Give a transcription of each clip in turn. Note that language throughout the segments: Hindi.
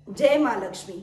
जय माँ लक्ष्मी।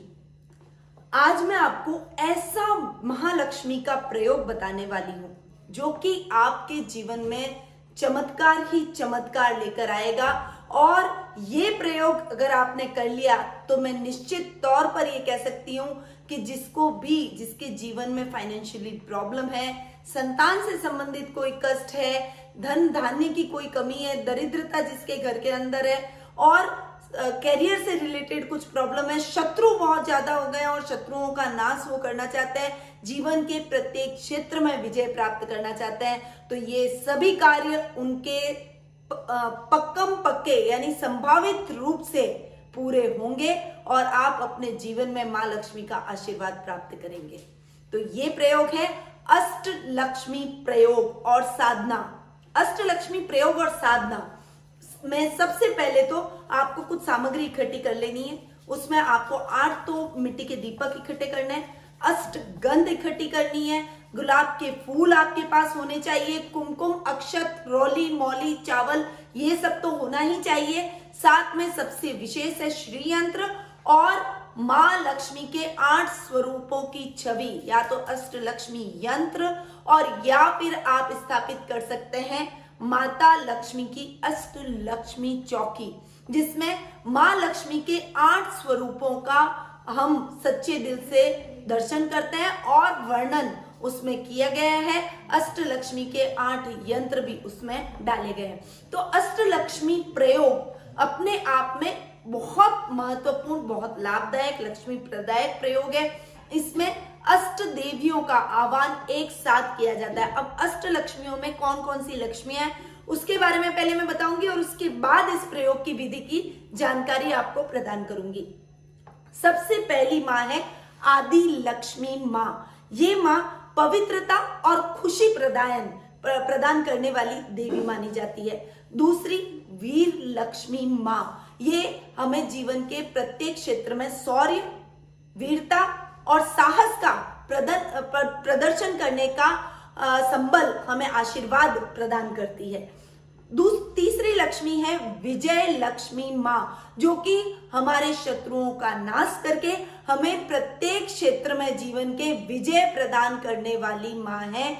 आज मैं आपको ऐसा महालक्ष्मी का प्रयोग बताने वाली हूं जो कि आपके जीवन में चमत्कार ही चमत्कार लेकर आएगा। और ये प्रयोग अगर आपने कर लिया तो मैं निश्चित तौर पर ये कह सकती हूं कि जिसके जीवन में फाइनेंशियली प्रॉब्लम है, संतान से संबंधित कोई कष्ट है, धन धान्य की कोई कमी है, दरिद्रता जिसके घर के अंदर है और कैरियर से रिलेटेड कुछ प्रॉब्लम है, शत्रु बहुत ज्यादा हो गए और शत्रुओं का नाश वो करना चाहते हैं, जीवन के प्रत्येक क्षेत्र में विजय प्राप्त करना चाहते हैं, तो ये सभी कार्य उनके पक्कम पक्के यानी संभावित रूप से पूरे होंगे और आप अपने जीवन में मां लक्ष्मी का आशीर्वाद प्राप्त करेंगे। तो ये प्रयोग है अष्टलक्ष्मी प्रयोग और साधना। अष्टलक्ष्मी प्रयोग और साधना में सबसे पहले तो आपको कुछ सामग्री इकट्ठी कर लेनी है। उसमें आपको 8 तो मिट्टी के दीपक इकट्ठे करने हैं, अष्टगंध इकट्ठी करनी है, गुलाब के फूल आपके पास होने चाहिए, कुमकुम, अक्षत, रोली, मौली, चावल, ये सब तो होना ही चाहिए। साथ में सबसे विशेष है श्री यंत्र और मां लक्ष्मी के 8 स्वरूपों की छवि, या तो अष्टलक्ष्मी यंत्र और या फिर आप स्थापित कर सकते हैं माता लक्ष्मी की अष्टलक्ष्मी चौकी, जिसमें मां लक्ष्मी के 8 स्वरूपों का हम सच्चे दिल से दर्शन करते हैं और वर्णन उसमें किया गया है। अष्टलक्ष्मी के 8 यंत्र भी उसमें डाले गए हैं। तो अष्टलक्ष्मी प्रयोग अपने आप में बहुत महत्वपूर्ण, बहुत लाभदायक, लक्ष्मी प्रदायक प्रयोग है। इसमें अष्ट देवियों का आह्वान एक साथ किया जाता है। अब अष्ट लक्ष्मियों में कौन कौन सी लक्ष्मियां हैं उसके बारे में पहले मैं बताऊंगी और उसके बाद इस प्रयोग की विधि की जानकारी आपको प्रदान करूंगी। सबसे पहली मां है आदि लक्ष्मी मां। ये मां पवित्रता और खुशी प्रदान करने वाली देवी मानी जाती है। दूसरी वीर लक्ष्मी मां, ये हमें जीवन के प्रत्येक क्षेत्र में शौर्य, वीरता और साहस का प्रदर्शन करने का संबल, हमें आशीर्वाद प्रदान करती है। तीसरी लक्ष्मी है विजय लक्ष्मी मां, जो कि हमारे शत्रुओं का नाश करके हमें प्रत्येक क्षेत्र में जीवन के विजय प्रदान करने वाली मां है।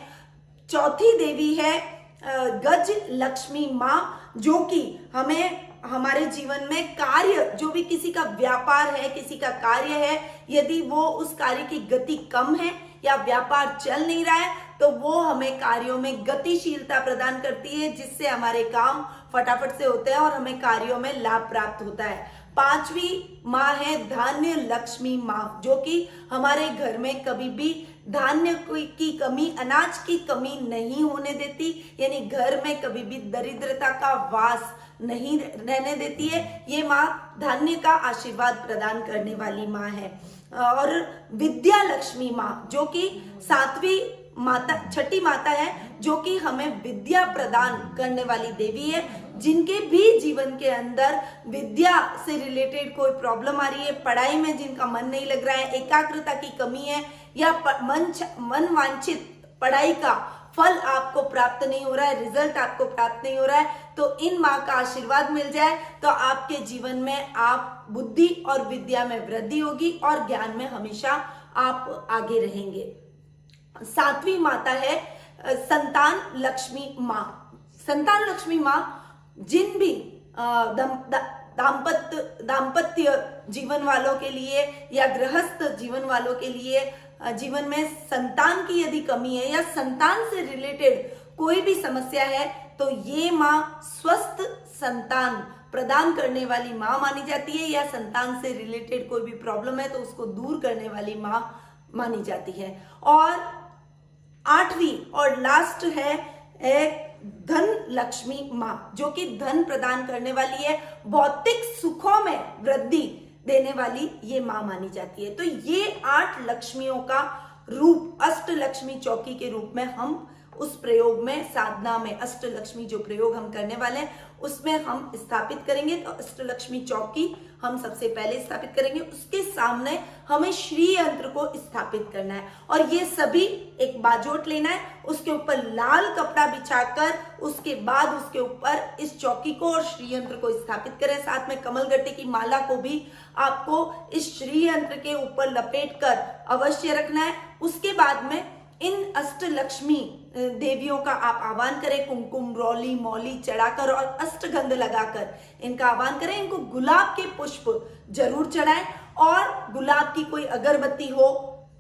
चौथी देवी है गज लक्ष्मी मां, जो कि हमें हमारे जीवन में कार्य, जो भी किसी का व्यापार है, किसी का कार्य है, यदि वो उस कार्य की गति कम है या व्यापार चल नहीं रहा है तो वो हमें कार्यों में गतिशीलता प्रदान करती है, जिससे हमारे काम फटाफट से होते हैं और हमें कार्यों में लाभ प्राप्त होता है। पांचवी मां है धान्य लक्ष्मी मां, जो कि हमारे घर में कभी भी धान्य की कमी, अनाज की कमी नहीं होने देती, यानी घर में कभी भी दरिद्रता का वास नहीं रहने देती है। ये मां धान्य का आशीर्वाद प्रदान करने वाली मां है। और विद्या लक्ष्मी मां, जो कि सातवीं माता, छठी माता है, जो कि हमें विद्या प्रदान करने वाली देवी है। जिनके भी जीवन के अंदर विद्या से रिलेटेड कोई प्रॉब्लम आ रही है, पढ़ाई में जिनका मन नहीं लग रहा है, एकाग्रता की कमी है या मन वांछित पढ़ाई का फल आपको प्राप्त नहीं हो रहा है, रिजल्ट आपको प्राप्त नहीं हो रहा है, तो इन मां का आशीर्वाद मिल जाए तो आपके जीवन में आप बुद्धि और विद्या में वृद्धि होगी और ज्ञान में हमेशा आप आगे रहेंगे। सातवीं माता है संतान लक्ष्मी मां। संतान लक्ष्मी मां जिन भी दाम्पत्य जीवन वालों के लिए या गृहस्थ जीवन वालों के लिए जीवन में संतान की यदि कमी है या संतान से रिलेटेड कोई भी समस्या है तो ये मां स्वस्थ संतान प्रदान करने वाली मां मानी जाती है, या संतान से रिलेटेड कोई भी प्रॉब्लम है तो उसको दूर करने वाली मां मानी जाती है। और आठवीं और लास्ट है धन लक्ष्मी मां, जो कि धन प्रदान करने वाली है, भौतिक सुखों में वृद्धि देने वाली ये मां मानी जाती है। तो ये 8 लक्ष्मियों का रूप अष्ट लक्ष्मी चौकी के रूप में हम उस प्रयोग में, साधना में, अष्टलक्ष्मी जो प्रयोग हम करने वाले हैं उसमें हम स्थापित करेंगे। तो अष्टलक्ष्मी चौकी हम सबसे पहले स्थापित करेंगे, उसके सामने हमें श्री यंत्र को स्थापित करना है और ये सभी एक बाजोट लेना है, उसके ऊपर लाल कपड़ा बिछाकर उसके बाद उसके ऊपर इस चौकी को और श्री यंत्र को स्थापित करें। साथ में कमलगट्टे की माला को भी आपको इस श्री यंत्र के ऊपर लपेट कर अवश्य रखना है। उसके बाद में इन अष्टलक्ष्मी देवियों का आप आह्वान करें, कुमकुम, रौली, मौली चढ़ाकर और अष्टगंध लगाकर इनका आह्वान करें। इनको गुलाब के पुष्प जरूर चढ़ाएं और गुलाब की कोई अगरबत्ती हो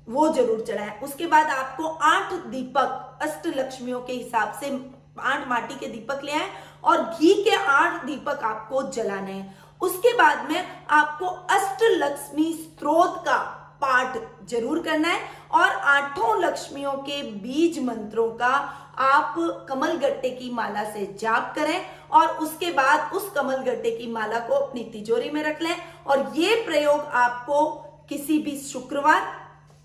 वो जरूर चढ़ाएं। उसके बाद आपको 8 दीपक अष्टलक्ष्मियों के हिसाब से 8 माटी के दीपक ले आए और घी के 8 दीपक आपको जलाने हैं। उसके बाद में आपको अष्टलक्ष्मी स्तोत्र का पाठ जरूर करना है और 8 लक्ष्मियों के बीज मंत्रों का आप कमलगट्टे की माला से जाप करें और उसके बाद उस कमलगट्टे की माला को अपनी तिजोरी में रख लें। और ये प्रयोग आपको किसी भी शुक्रवार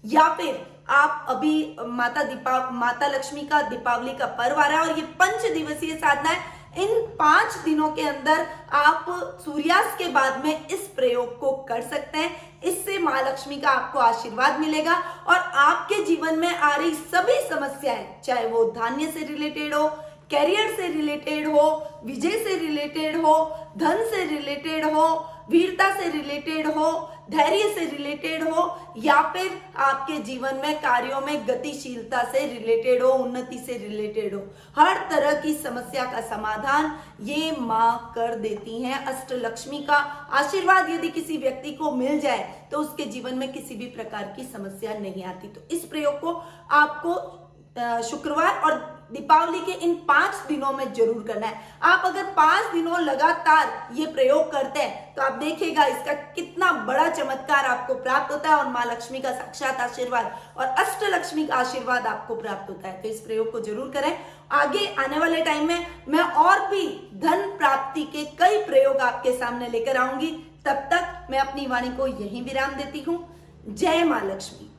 या फिर आप अभी माता लक्ष्मी का दीपावली का पर्व आ रहा है और ये 5 दिवसीय साधना है। इन 5 दिनों के अंदर आप सूर्यास्त के बाद में इस प्रयोग को कर सकते हैं। इससे मां लक्ष्मी का आपको आशीर्वाद मिलेगा और आपके जीवन में आ रही सभी समस्याएं, चाहे वो धान्य से रिलेटेड हो, कैरियर से रिलेटेड हो, विजय से रिलेटेड हो, धन से रिलेटेड हो, वीरता से रिलेटेड हो, धैर्य से रिलेटेड हो या फिर आपके जीवन में कार्यों में गतिशीलता से रिलेटेड हो, उन्नति से रिलेटेड हो, हर तरह की समस्या का समाधान ये मां कर देती हैं। अष्टलक्ष्मी का आशीर्वाद यदि किसी व्यक्ति को मिल जाए तो उसके जीवन में किसी भी प्रकार की समस्या नहीं आती। तो इस प्रयोग को आपको शुक्रवार और दीपावली के इन 5 दिनों में जरूर करना है। आप अगर 5 दिनों लगातार ये प्रयोग करते हैं तो आप देखिएगा इसका कितना बड़ा चमत्कार आपको प्राप्त होता है और मां लक्ष्मी का साक्षात आशीर्वाद और अष्टलक्ष्मी का आशीर्वाद आपको प्राप्त होता है। तो इस प्रयोग को जरूर करें। आगे आने वाले टाइम में मैं और भी धन प्राप्ति के कई प्रयोग आपके सामने लेकर आऊंगी। तब तक मैं अपनी वाणी को यहीं विराम देती हूँ। जय मां लक्ष्मी।